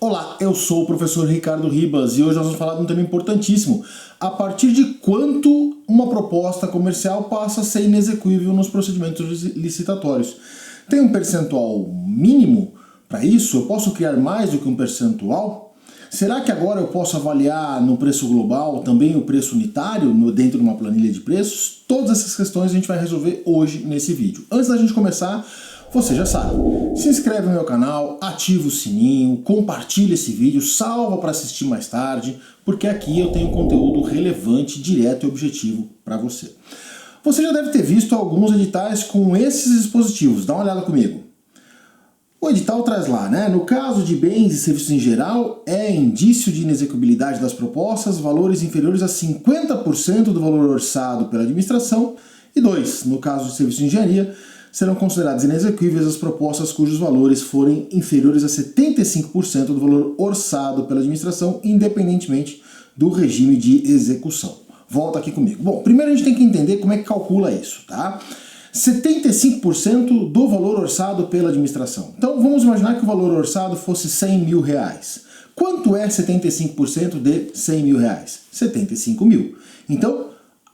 Olá, eu sou o professor Ricardo Ribas e hoje nós vamos falar de um tema importantíssimo. A partir de quanto uma proposta comercial passa a ser inexequível nos procedimentos licitatórios? Tem um percentual mínimo para isso? Eu posso criar mais do que um percentual? Será que agora eu posso avaliar no preço global também o preço unitário dentro de uma planilha de preços? Todas essas questões a gente vai resolver hoje nesse vídeo. Antes da gente começar, você já sabe, se inscreve no meu canal, ativa o sininho, compartilha esse vídeo, salva para assistir mais tarde, porque aqui eu tenho conteúdo relevante, direto e objetivo para você. Você já deve ter visto alguns editais com esses dispositivos, dá uma olhada comigo. O edital traz lá, né? No caso de bens e serviços em geral, é indício de inexecuibilidade das propostas, valores inferiores a 50% do valor orçado pela administração, e 2, no caso de serviços de engenharia, serão consideradas inexequíveis as propostas cujos valores forem inferiores a 75% do valor orçado pela administração, independentemente do regime de execução. Volta aqui comigo. Bom, primeiro a gente tem que entender como é que calcula isso, tá? 75% do valor orçado pela administração. Então vamos imaginar que o valor orçado fosse 100 mil reais. Quanto é 75% de 100 mil reais? 75 mil. Então,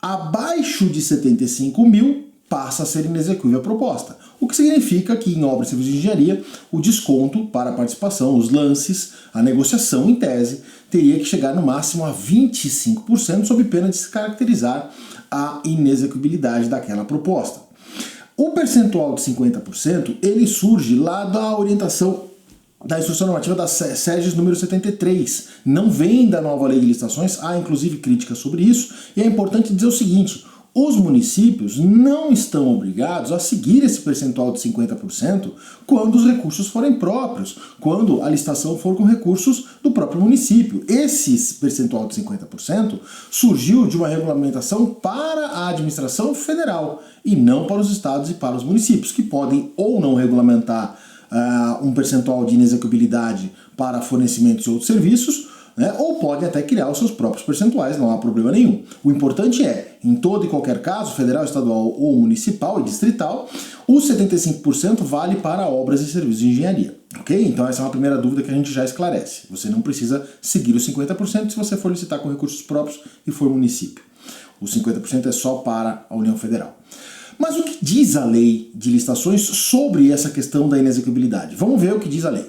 abaixo de 75 mil, passa a ser inexequível a proposta. O que significa que em obras e serviços de engenharia, o desconto para a participação, os lances, a negociação em tese, teria que chegar no máximo a 25% sob pena de se caracterizar a inexecuibilidade daquela proposta. O percentual de 50%, ele surge lá da orientação da Instrução Normativa da SEGES número 73. Não vem da nova lei de licitações, há inclusive críticas sobre isso, e é importante dizer o seguinte: os municípios não estão obrigados a seguir esse percentual de 50% quando os recursos forem próprios, quando a licitação for com recursos do próprio município. Esse percentual de 50% surgiu de uma regulamentação para a administração federal e não para os estados e para os municípios, que podem ou não regulamentar um percentual de inexecuibilidade para fornecimentos e outros serviços, né, ou podem até criar os seus próprios percentuais, não há problema nenhum. O importante é, em todo e qualquer caso, federal, estadual ou municipal e distrital, os 75% vale para obras e serviços de engenharia. Ok? Então essa é uma primeira dúvida que a gente já esclarece. Você não precisa seguir os 50% se você for licitar com recursos próprios e for município. Os 50% é só para a União Federal. Mas o que diz a lei de licitações sobre essa questão da inexecuibilidade? Vamos ver o que diz a lei.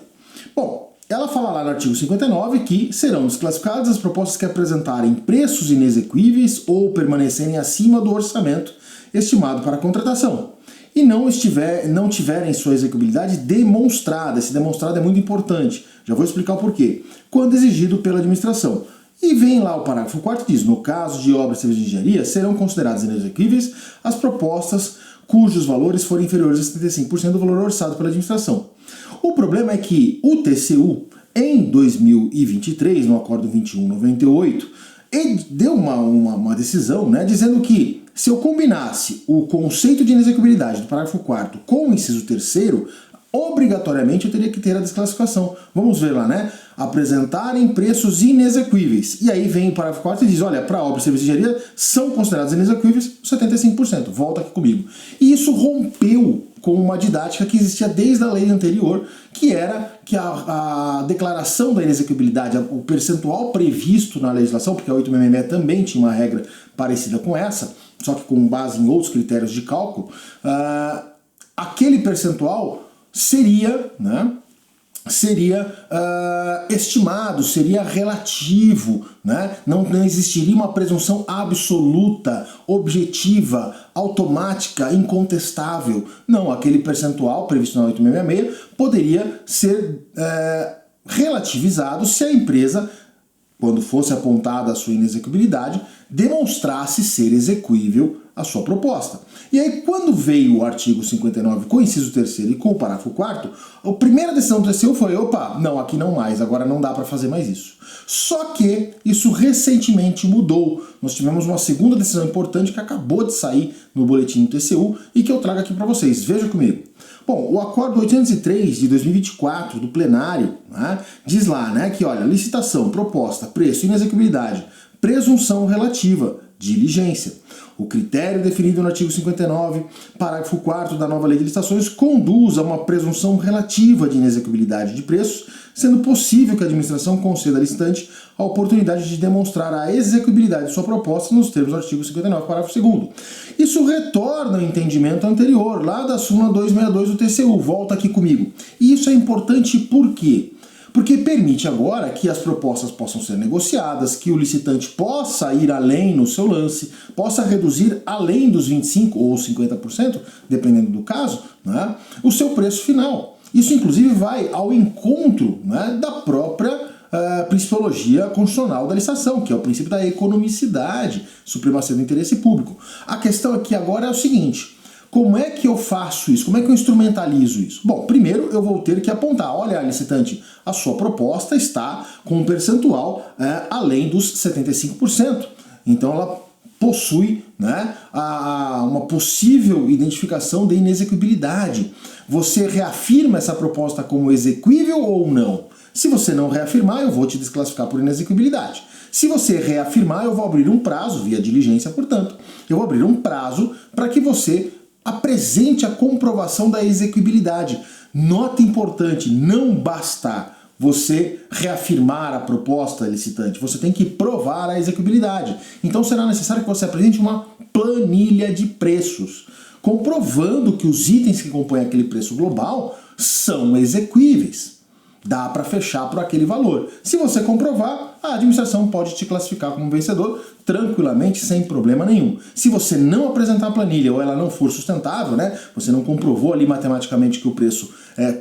Bom, ela fala lá no artigo 59 que serão desclassificadas as propostas que apresentarem preços inexequíveis ou permanecerem acima do orçamento estimado para a contratação e não tiverem sua execuibilidade demonstrada. Esse demonstrado é muito importante. Já vou explicar o porquê. Quando exigido pela administração. E vem lá o parágrafo 4º diz: no caso de obras e serviços de engenharia, serão consideradas inexequíveis as propostas cujos valores forem inferiores a 75% do valor orçado pela administração. O problema é que o TCU, em 2023, no Acordo 2198, ele deu uma decisão, né, dizendo que se eu combinasse o conceito de inexecuibilidade do parágrafo 4º com o inciso 3º, obrigatoriamente eu teria que ter a desclassificação. Vamos ver lá, né? Apresentarem preços inexequíveis. E aí vem o parágrafo 4º e diz: olha, para obras e serviços de engenharia são considerados inexequíveis 75%. Volta aqui comigo. E isso rompeu com uma didática que existia desde a lei anterior, que era que a declaração da inexequibilidade, o percentual previsto na legislação, porque a 866 também tinha uma regra parecida com essa, só que com base em outros critérios de cálculo, aquele percentual seria, né, estimado, seria relativo, né? Não existiria uma presunção absoluta, objetiva, automática, incontestável. Não, aquele percentual previsto na 866 poderia ser relativizado se a empresa, quando fosse apontada a sua inexecuibilidade, demonstrasse ser exequível a sua proposta. E aí, quando veio o artigo 59 com o inciso 3º e com o parágrafo 4º, a primeira decisão do TCU foi: opa, não, aqui não mais, agora não dá para fazer mais isso. Só que isso recentemente mudou. Nós tivemos uma segunda decisão importante que acabou de sair no boletim do TCU e que eu trago aqui para vocês. Veja comigo. Bom, o Acordo 803 de 2024 do plenário, né, diz lá, né, que olha, licitação, proposta, preço, inexecuibilidade, presunção relativa, diligência. O critério definido no artigo 59, parágrafo 4º da nova lei de licitações, conduz a uma presunção relativa de inexecuibilidade de preços, sendo possível que a administração conceda à licitante a oportunidade de demonstrar a execuibilidade de sua proposta nos termos do artigo 59, parágrafo 2º. Isso retorna ao entendimento anterior, lá da súmula 262 do TCU, volta aqui comigo. E isso é importante por quê? Porque permite agora que as propostas possam ser negociadas, que o licitante possa ir além no seu lance, possa reduzir além dos 25% ou 50%, dependendo do caso, né, o seu preço final. Isso inclusive vai ao encontro, né, da própria principiologia constitucional da licitação, que é o princípio da economicidade, supremacia do interesse público. A questão aqui agora é o seguinte: como é que eu faço isso? Como é que eu instrumentalizo isso? Bom, primeiro eu vou ter que apontar, olha, licitante, a sua proposta está com um percentual além dos 75%. Então ela possui, né, uma possível identificação de inexequibilidade. Você reafirma essa proposta como exequível ou não? Se você não reafirmar, eu vou te desclassificar por inexequibilidade. Se você reafirmar, eu vou abrir um prazo, via diligência, portanto, eu vou abrir um prazo para que você apresente a comprovação da exequibilidade. Nota importante, não basta você reafirmar a proposta licitante, você tem que provar a execuibilidade. Então será necessário que você apresente uma planilha de preços, comprovando que os itens que compõem aquele preço global são exequíveis. Dá para fechar por aquele valor. Se você comprovar, a administração pode te classificar como vencedor tranquilamente, sem problema nenhum. Se você não apresentar a planilha ou ela não for sustentável, né, você não comprovou ali matematicamente que o preço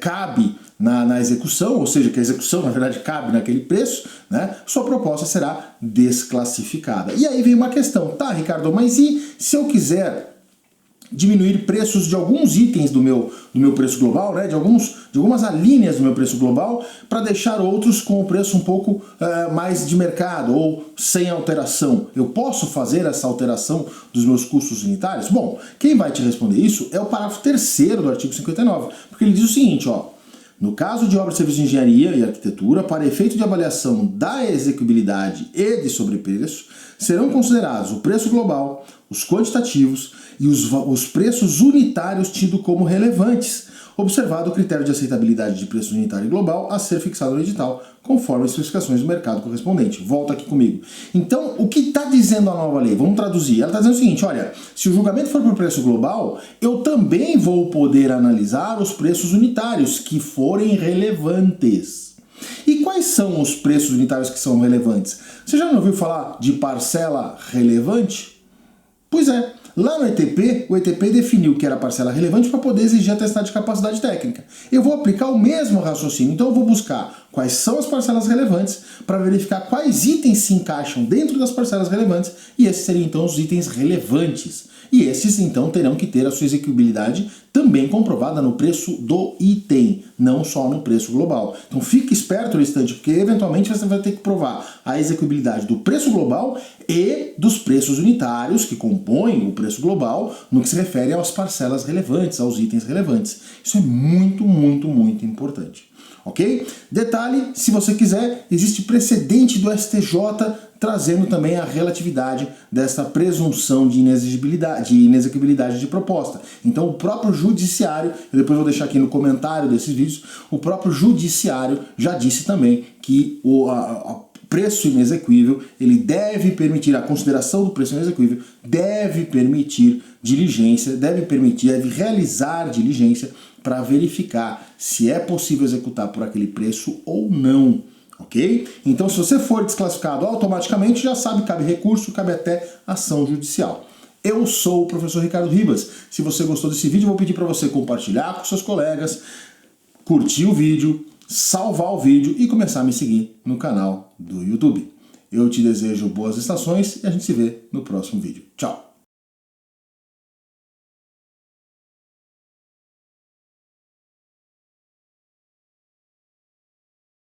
cabe na execução, ou seja, que a execução na verdade cabe naquele preço, né, sua proposta será desclassificada. E aí vem uma questão, tá, Ricardo, mas e se eu quiser diminuir preços de alguns itens do meu preço global, né, de algumas alíneas do meu preço global, para deixar outros com o preço um pouco mais de mercado ou sem alteração? Eu posso fazer essa alteração dos meus custos unitários? Bom, quem vai te responder isso é o parágrafo 3º do artigo 59, porque ele diz o seguinte, ó: no caso de obras de serviço de engenharia e arquitetura, para efeito de avaliação da execuibilidade e de sobrepreço, serão considerados o preço global, os quantitativos e os preços unitários tidos como relevantes, observado o critério de aceitabilidade de preço unitário e global a ser fixado no edital, conforme as especificações do mercado correspondente. Volta aqui comigo. Então, o que está dizendo a nova lei? Vamos traduzir. Ela está dizendo o seguinte, olha, se o julgamento for por preço global, eu também vou poder analisar os preços unitários que forem relevantes. E quais são os preços unitários que são relevantes? Você já não ouviu falar de parcela relevante? Pois é, lá no ETP, o ETP definiu que era parcela relevante para poder exigir atestado de capacidade técnica. Eu vou aplicar o mesmo raciocínio, então eu vou buscar quais são as parcelas relevantes para verificar quais itens se encaixam dentro das parcelas relevantes, e esses seriam então os itens relevantes. E esses então terão que ter a sua execuibilidade também comprovada no preço do item, não só no preço global. Então fique esperto, licitante, porque eventualmente você vai ter que provar a execuibilidade do preço global e dos preços unitários que compõem o preço global no que se refere às parcelas relevantes, aos itens relevantes. Isso é muito, muito, muito importante. Ok? Detalhe, se você quiser, existe precedente do STJ trazendo também a relatividade dessa presunção de inexequibilidade de proposta. Então o próprio judiciário, eu depois vou deixar aqui no comentário desses vídeos, o próprio judiciário já disse também que o preço inexequível, ele deve permitir, a consideração do preço inexequível deve permitir diligência, deve realizar diligência para verificar se é possível executar por aquele preço ou não. Ok? Então, se você for desclassificado automaticamente, já sabe, cabe recurso, cabe até ação judicial. Eu sou o professor Ricardo Ribas. Se você gostou desse vídeo, eu vou pedir para você compartilhar com seus colegas, curtir o vídeo, salvar o vídeo e começar a me seguir no canal do YouTube. Eu te desejo boas estações e a gente se vê no próximo vídeo. Tchau!